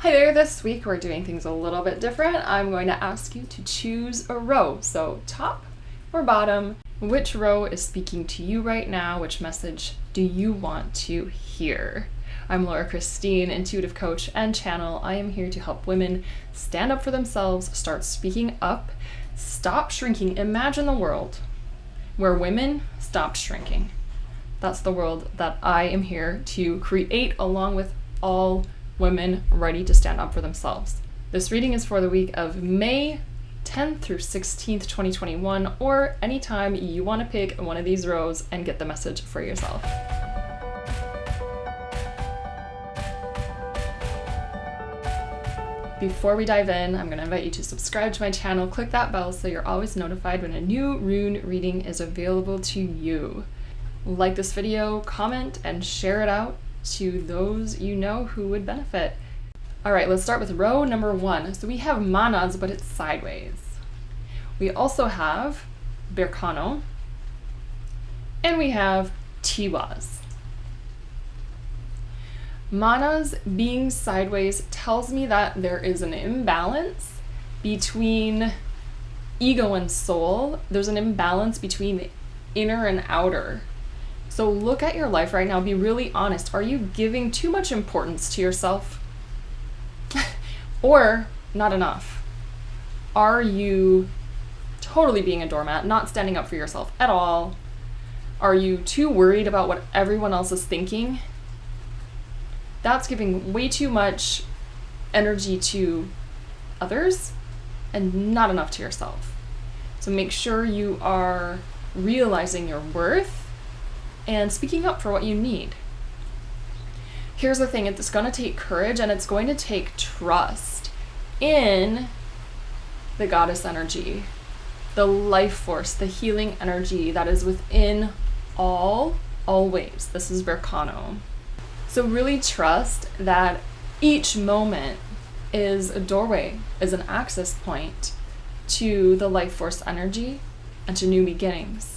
Hi there, this week we're doing things a little bit different. I'm going to ask you to choose a row. So top or bottom, which row is speaking to you right now? Which message do you want to hear? I'm Laura Christine, intuitive coach and channel. I am here to help women stand up for themselves, start speaking up, stop shrinking. Imagine the world where women stopped shrinking. That's the world that I am here to create, along with all women ready to stand up for themselves. This reading is for the week of May 10th through 16th, 2021, or anytime you want to pick one of these rows and get the message for yourself. Before we dive in, I'm going to invite you to subscribe to my channel, click that bell so you're always notified when a new rune reading is available to you. Like this video, comment, and share it out to those you know who would benefit. All right, let's start with row number 1. So we have manas, but it's sideways. We also have Berkano, and we have Tiwas. Manas being sideways tells me that there is an imbalance between ego and soul. There's an imbalance between the inner and outer. So look at your life right now, be really honest. Are you giving too much importance to yourself? Or not enough? Are you totally being a doormat, not standing up for yourself at all? Are you too worried about what everyone else is thinking? That's giving way too much energy to others and not enough to yourself. So make sure you are realizing your worth and speaking up for what you need. Here's the thing, it's going to take courage and it's going to take trust in the goddess energy, the life force, the healing energy that is within all, always. This is Berkano. So really trust that each moment is a doorway, is an access point to the life force energy and to new beginnings.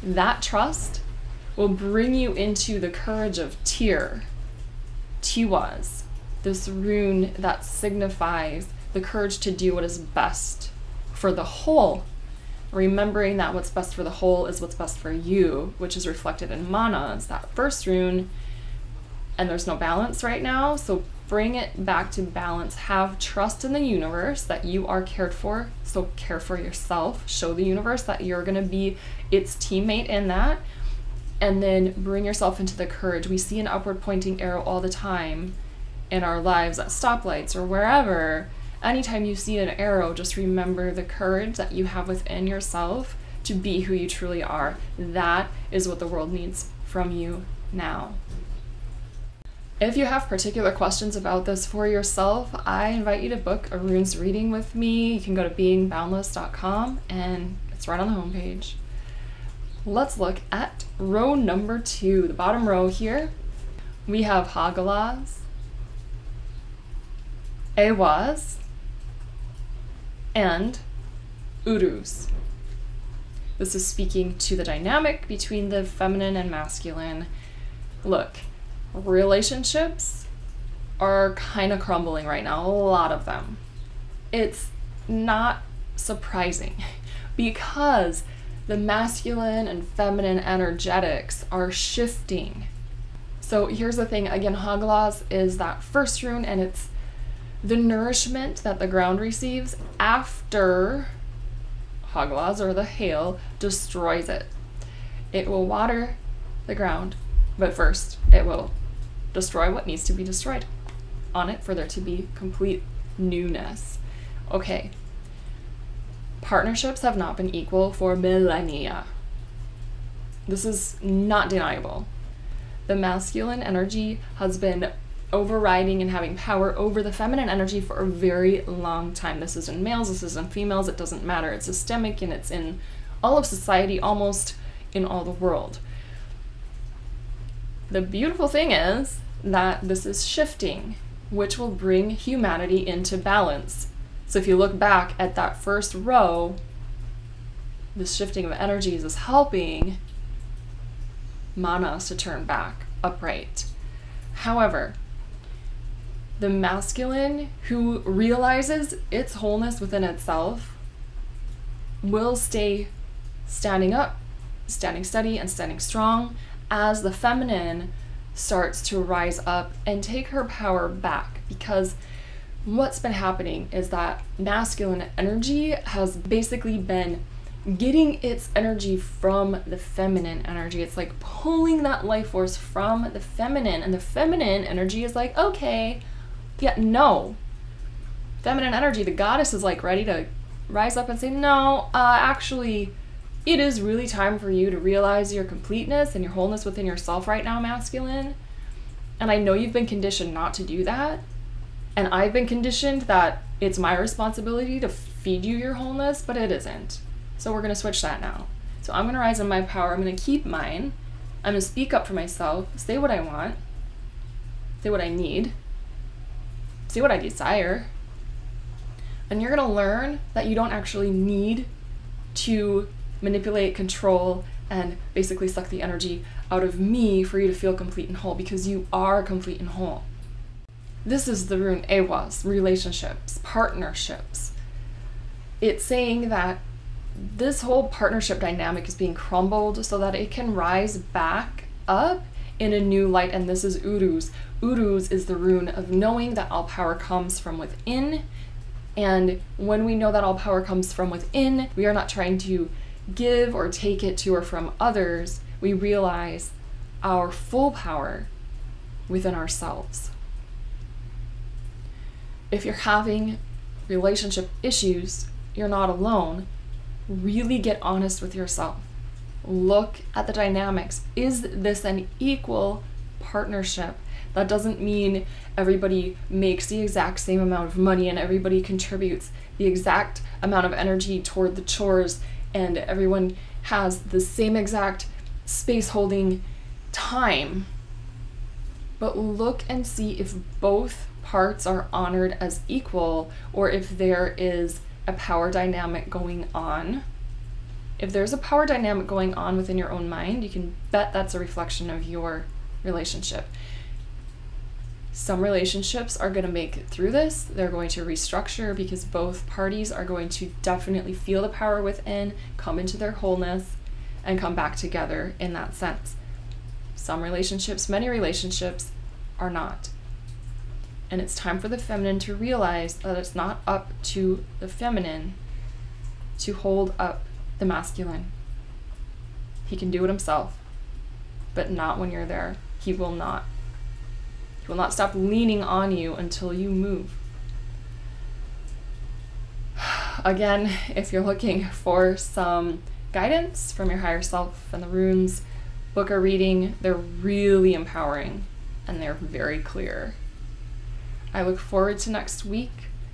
That trust will bring you into the courage of Tiwas, this rune that signifies the courage to do what is best for the whole. Remembering that what's best for the whole is what's best for you, which is reflected in manas, that first rune. And there's no balance right now, so bring it back to balance. Have trust in the universe that you are cared for, so care for yourself. Show the universe that you're going to be its teammate in that, and then bring yourself into the courage. We see an upward pointing arrow all the time in our lives at stoplights or wherever. Anytime you see an arrow, just remember the courage that you have within yourself to be who you truly are. That is what the world needs from you now. If you have particular questions about this for yourself, I invite you to book a runes reading with me. You can go to beingboundless.com and it's right on the homepage. Let's look at row number 2, the bottom row here. We have Hagalaz, Ewas, and Urus. This is speaking to the dynamic between the feminine and masculine. Look, relationships are kind of crumbling right now, a lot of them. It's not surprising because the masculine and feminine energetics are shifting. So here's the thing, again, Hagalaz is that first rune, and it's the nourishment that the ground receives after Hagalaz, or the hail, destroys it. It will water the ground, but first it will destroy what needs to be destroyed on it for there to be complete newness. Okay. Partnerships have not been equal for millennia. This is not deniable. The masculine energy has been overriding and having power over the feminine energy for a very long time. This is in males, this is in females, it doesn't matter. It's systemic and it's in all of society, almost in all the world. The beautiful thing is that this is shifting, which will bring humanity into balance. So if you look back at that first row, this shifting of energies is helping manas to turn back upright. However, The masculine who realizes its wholeness within itself will stay standing up, standing steady, and standing strong as the feminine starts to rise up and take her power back. Because what's been happening is that masculine energy has basically been getting its energy from the feminine energy. It's like pulling that life force from the feminine, and the feminine energy is like, okay, yeah, no. Feminine energy, the goddess, is like ready to rise up and say, no, actually, it is really time for you to realize your completeness and your wholeness within yourself right now, masculine. And I know you've been conditioned not to do that. And I've been conditioned that it's my responsibility to feed you your wholeness, but it isn't. So we're going to switch that now. So I'm going to rise in my power. I'm going to keep mine. I'm going to speak up for myself, say what I want, say what I need, say what I desire. And you're going to learn that you don't actually need to manipulate, control, and basically suck the energy out of me for you to feel complete and whole, because you are complete and whole. This is the rune Ewas, relationships, partnerships. It's saying that this whole partnership dynamic is being crumbled so that it can rise back up in a new light, and this is Uruz. Uruz is the rune of knowing that all power comes from within, and when we know that all power comes from within, we are not trying to give or take it to or from others. We realize our full power within ourselves. If you're having relationship issues, you're not alone. Really get honest with yourself. Look at the dynamics. Is this an equal partnership? That doesn't mean everybody makes the exact same amount of money and everybody contributes the exact amount of energy toward the chores and everyone has the same exact space holding time. But look and see if both parts are honored as equal, or if there is a power dynamic going on. If there's a power dynamic going on within your own mind, you can bet that's a reflection of your relationship. Some relationships are going to make it through this. They're going to restructure because both parties are going to definitely feel the power within, come into their wholeness, and come back together in that sense. Some relationships, many relationships, are not. And it's time for the feminine to realize that it's not up to the feminine to hold up the masculine. He can do it himself, but not when you're there. He will not. He will not stop leaning on you until you move. Again, if you're looking for some guidance from your higher self and the runes, book a reading. They're really empowering and they're very clear. I look forward to next week.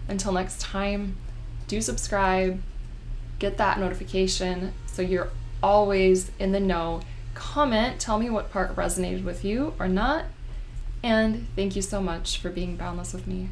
Until next time, do subscribe, get that notification so you're always in the know. Comment, tell me what part resonated with you or not. And thank you so much for being boundless with me.